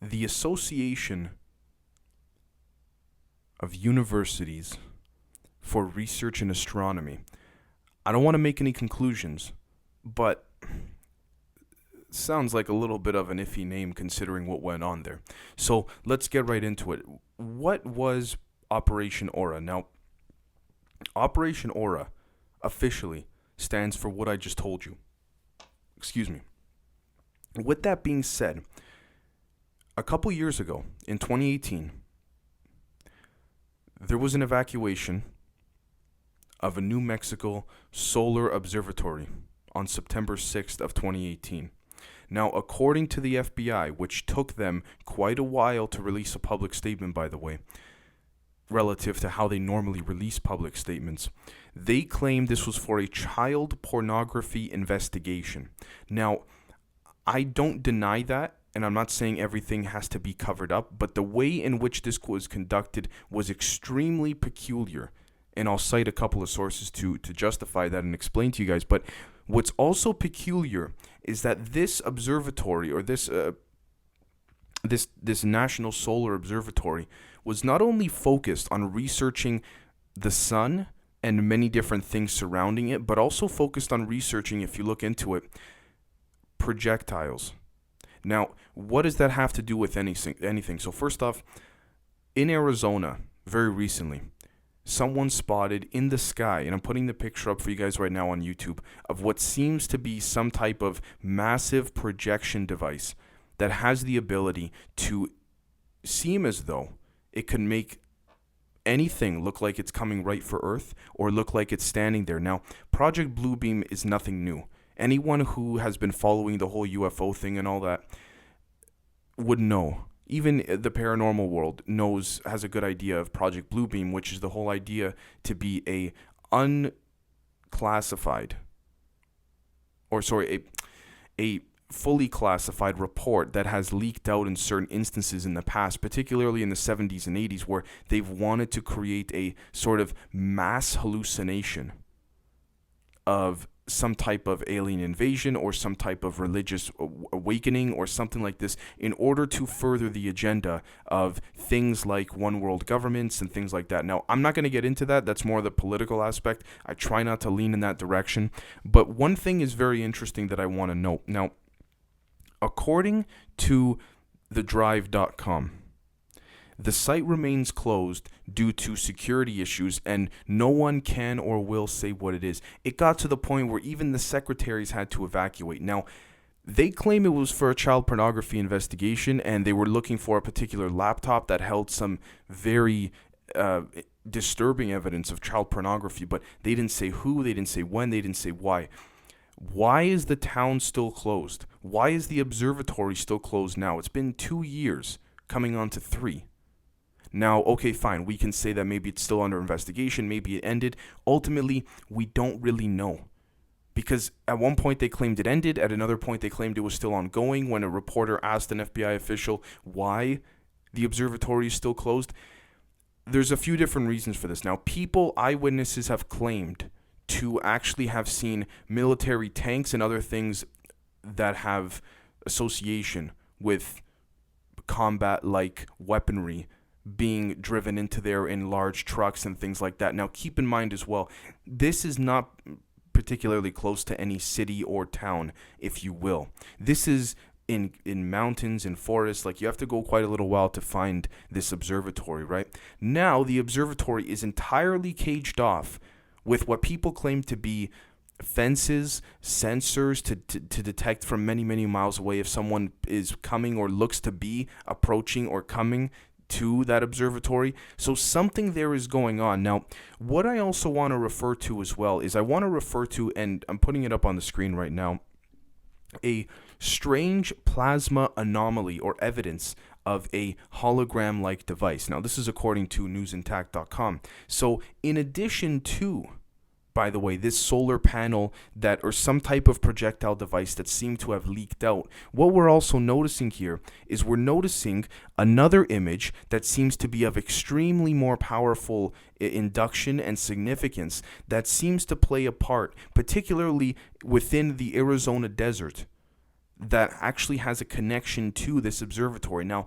The Association of Universities for Research in Astronomy. I don't want to make any conclusions, but sounds like a little bit of an iffy name considering what went on there. So let's get right into it. What was Operation Aura? Now, Operation Aura officially stands for what I just told you. Excuse me. With that being said, a couple years ago, in 2018, there was an evacuation of a New Mexico solar observatory on September 6th of 2018. Now, according to the FBI, which took them quite a while to release a public statement, by the way, relative to how they normally release public statements, they claimed this was for a child pornography investigation. Now, I don't deny that, and I'm not saying everything has to be covered up, but the way in which this was conducted was extremely peculiar. And I'll cite a couple of sources to justify that and explain to you guys. But what's also peculiar is that this observatory, or this National Solar Observatory, was not only focused on researching the sun and many different things surrounding it, but also focused on researching, if you look into it, projectiles. Now, what does that have to do with anything? So first off, in Arizona, very recently, someone spotted in the sky, and I'm putting the picture up for you guys right now on YouTube, of what seems to be some type of massive projection device that has the ability to seem as though it can make anything look like it's coming right for Earth or look like it's standing there. Now, Project Bluebeam is nothing new. Anyone who has been following the whole UFO thing and all that would know. Even the paranormal world has a good idea of Project Bluebeam, which is the whole idea to be a fully classified report that has leaked out in certain instances in the past, particularly in the 70s and 80s, where they've wanted to create a sort of mass hallucination of some type of alien invasion or some type of religious awakening or something like this, in order to further the agenda of things like one world governments and things like that. Now, I'm not going to get into that. That's more the political aspect. I try not to lean in that direction. But one thing is very interesting that I want to note. Now, according to thedrive.com, the site remains closed due to security issues, and no one can or will say what it is. It got to the point where even the secretaries had to evacuate. Now, they claim it was for a child pornography investigation, and they were looking for a particular laptop that held some very disturbing evidence of child pornography, but they didn't say who, they didn't say when, they didn't say why. Why is the town still closed? Why is the observatory still closed now? It's been 2 years, coming on to 3. Now, okay, fine, we can say that maybe it's still under investigation, maybe it ended. Ultimately, we don't really know. Because at one point they claimed it ended, at another point they claimed it was still ongoing. When a reporter asked an FBI official why the observatory is still closed, there's a few different reasons for this. Now, eyewitnesses have claimed to actually have seen military tanks and other things that have association with combat-like weaponry being driven into there in large trucks and things like that. Now, keep in mind as well, this is not particularly close to any city or town, if you will. This is in mountains and forests. Like, you have to go quite a little while to find this observatory, right? Now, the observatory is entirely caged off with what people claim to be fences, sensors to detect from many, many miles away if someone is coming or looks to be approaching or coming to that observatory. So something there is going on. Now, what I also want to refer to as well is and I'm putting it up on the screen right now, a strange plasma anomaly or evidence of a hologram-like device. Now, this is according to newsintact.com. So in addition to, by the way, this solar panel or some type of projectile device that seemed to have leaked out, what we're also noticing here is we're noticing another image that seems to be of extremely more powerful induction and significance that seems to play a part, particularly within the Arizona desert. that actually has a connection to this observatory. Now,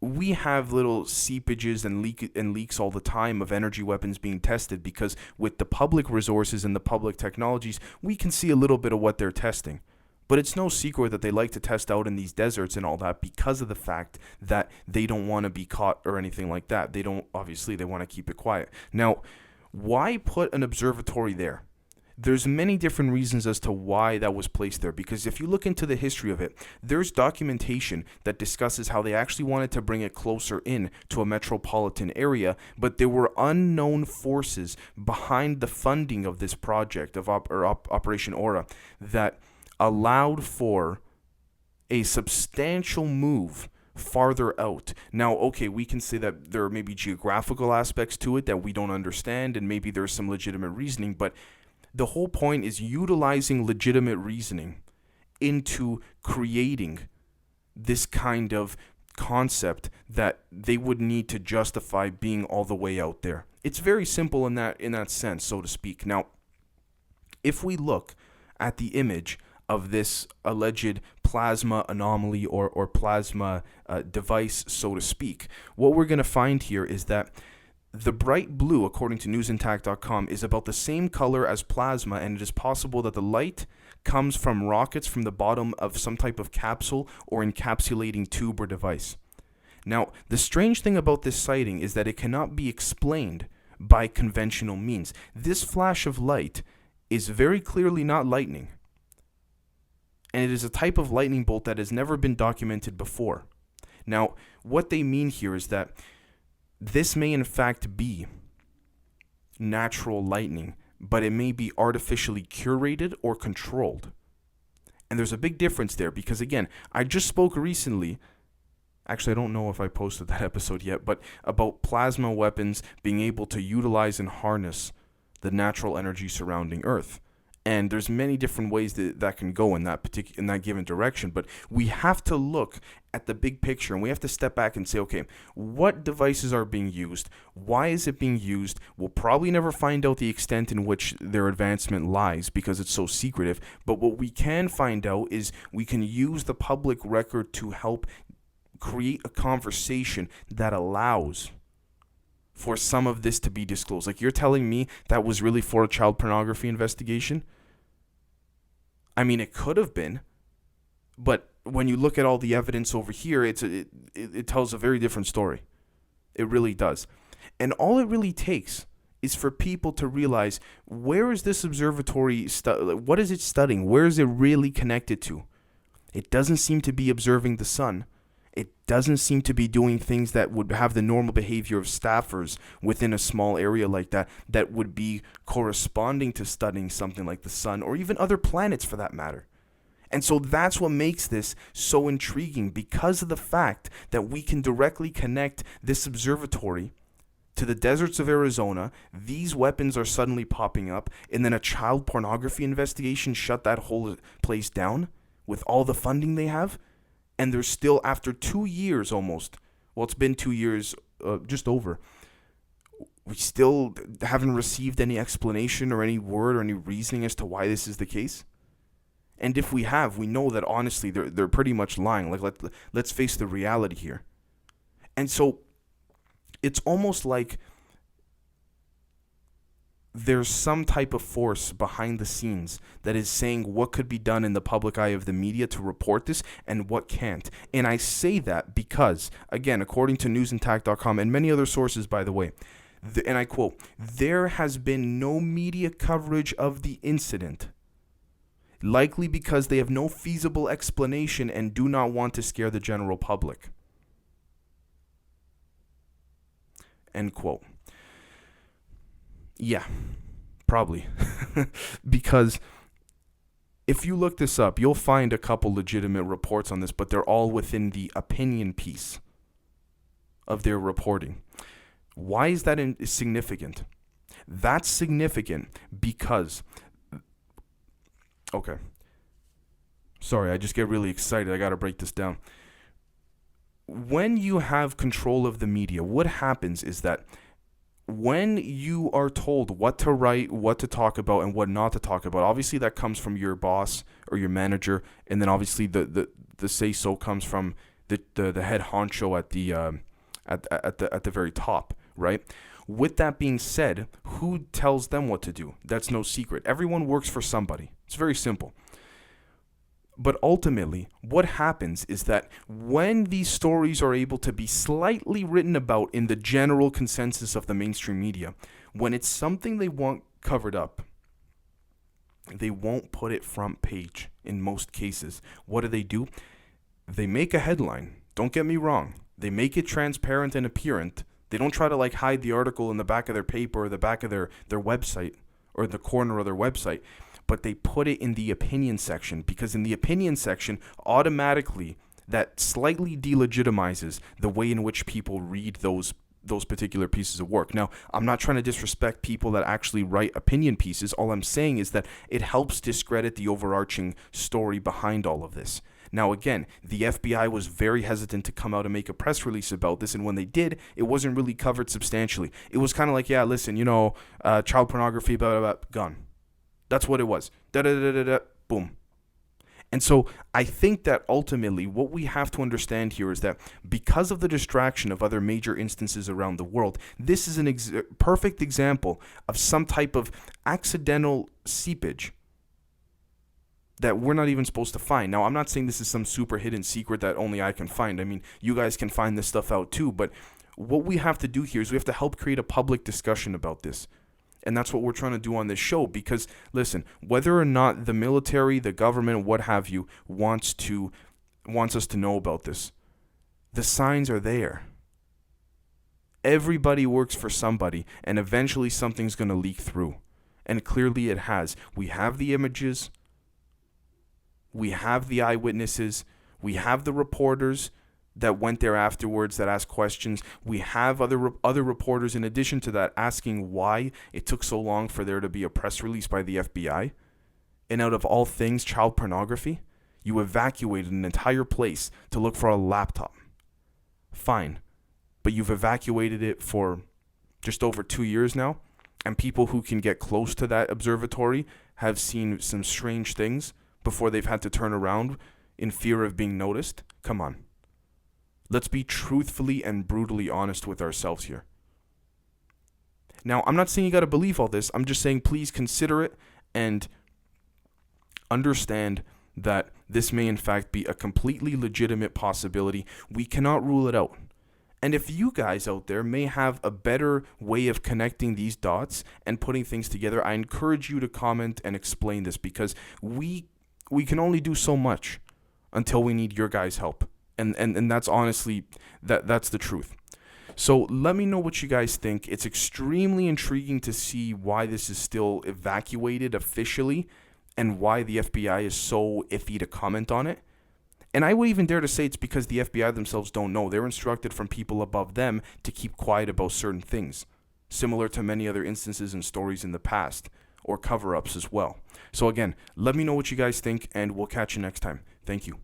we have little seepages and leaks all the time of energy weapons being tested, because with the public resources and the public technologies, we can see a little bit of what they're testing. But it's no secret that they like to test out in these deserts and all that, because of the fact that they don't want to be caught or anything like that. They want to keep it quiet. Now, why put an observatory there? There's many different reasons as to why that was placed there, because if you look into the history of it, there's documentation that discusses how they actually wanted to bring it closer in to a metropolitan area, but there were unknown forces behind the funding of this project of Operation Aura that allowed for a substantial move farther out. Now, okay, we can say that there may be geographical aspects to it that we don't understand, and maybe there's some legitimate reasoning, but the whole point is utilizing legitimate reasoning into creating this kind of concept that they would need to justify being all the way out there. It's very simple in that sense, so to speak. Now, if we look at the image of this alleged plasma anomaly or plasma device, so to speak, what we're going to find here is that the bright blue, according to newsintact.com, is about the same color as plasma, and it is possible that the light comes from rockets from the bottom of some type of capsule or encapsulating tube or device. Now, the strange thing about this sighting is that it cannot be explained by conventional means. This flash of light is very clearly not lightning, and it is a type of lightning bolt that has never been documented before. Now, what they mean here is that this may in fact be natural lightning, but it may be artificially curated or controlled. And there's a big difference there, because again, I just spoke recently, actually I don't know if I posted that episode yet, but about plasma weapons being able to utilize and harness the natural energy surrounding Earth. And there's many different ways that can go in that given direction. But we have to look at the big picture, and we have to step back and say, okay, what devices are being used? Why is it being used? We'll probably never find out the extent in which their advancement lies, because it's so secretive. But what we can find out is we can use the public record to help create a conversation that allows for some of this to be disclosed. Like, you're telling me that was really for a child pornography investigation? I mean, it could have been, but when you look at all the evidence over here, it tells a very different story. It really does. And all it really takes is for people to realize, where is this observatory, what is it studying? Where is it really connected to? It doesn't seem to be observing the sun. It doesn't seem to be doing things that would have the normal behavior of staffers within a small area like that would be corresponding to studying something like the sun, or even other planets for that matter. And so that's what makes this so intriguing, because of the fact that we can directly connect this observatory to the deserts of Arizona. These weapons are suddenly popping up, and then a child pornography investigation shut that whole place down with all the funding they have. And they're still, after 2 years almost, well, it's been 2 years, just over, we still haven't received any explanation or any word or any reasoning as to why this is the case. And if we have, we know that honestly they're pretty much lying. Like, let's face the reality here. And so it's almost like there's some type of force behind the scenes that is saying what could be done in the public eye of the media to report this and what can't. And I say that because, again, according to newsintact.com and many other sources, by the way, and I quote, "There has been no media coverage of the incident, likely because they have no feasible explanation and do not want to scare the general public." End quote. Yeah, probably. Because if you look this up, you'll find a couple legitimate reports on this, but they're all within the opinion piece of their reporting. Why is that significant? That's significant because... Okay. Sorry, I just get really excited. I got to break this down. When you have control of the media, what happens is that when you are told what to write, what to talk about, and what not to talk about, obviously that comes from your boss or your manager, and then obviously the say so comes from the head honcho at the very top, right? With that being said, who tells them what to do? That's no secret. Everyone works for somebody. It's very simple. But ultimately, what happens is that when these stories are able to be slightly written about in the general consensus of the mainstream media, when it's something they want covered up, they won't put it front page in most cases. What do? They make a headline. Don't get me wrong. They make it transparent and apparent. They don't try to like hide the article in the back of their paper or the back of their website or the corner of their website. But they put it in the opinion section, because in the opinion section, automatically that slightly delegitimizes the way in which people read those particular pieces of work. Now, I'm not trying to disrespect people that actually write opinion pieces. All I'm saying is that it helps discredit the overarching story behind all of this. Now, again, the FBI was very hesitant to come out and make a press release about this, and when they did, it wasn't really covered substantially. It was kind of like, yeah, listen, child pornography, blah, blah, blah, gone. That's what it was. Da-da-da-da-da, boom. And so I think that ultimately what we have to understand here is that because of the distraction of other major instances around the world, this is an perfect example of some type of accidental seepage that we're not even supposed to find. Now, I'm not saying this is some super hidden secret that only I can find. I mean, you guys can find this stuff out too, but what we have to do here is we have to help create a public discussion about this. And that's what we're trying to do on this show, because, listen, whether or not the military, the government, what have you, wants us to know about this, the signs are there. Everybody works for somebody, and eventually something's going to leak through. And clearly it has. We have the images. We have the eyewitnesses. We have the reporters that went there afterwards that asked questions. We have other reporters in addition to that asking why it took so long for there to be a press release by the FBI. And out of all things, child pornography, you evacuated an entire place to look for a laptop. Fine. But you've evacuated it for just over 2 years now, and people who can get close to that observatory have seen some strange things before they've had to turn around in fear of being noticed. Come on. Let's be truthfully and brutally honest with ourselves here. Now, I'm not saying you got to believe all this. I'm just saying please consider it and understand that this may in fact be a completely legitimate possibility. We cannot rule it out. And if you guys out there may have a better way of connecting these dots and putting things together, I encourage you to comment and explain this, because we can only do so much until we need your guys' help. And that's honestly, that's the truth. So let me know what you guys think. It's extremely intriguing to see why this is still evacuated officially and why the FBI is so iffy to comment on it. And I would even dare to say it's because the FBI themselves don't know. They're instructed from people above them to keep quiet about certain things, similar to many other instances and stories in the past, or cover-ups as well. So again, let me know what you guys think, and we'll catch you next time. Thank you.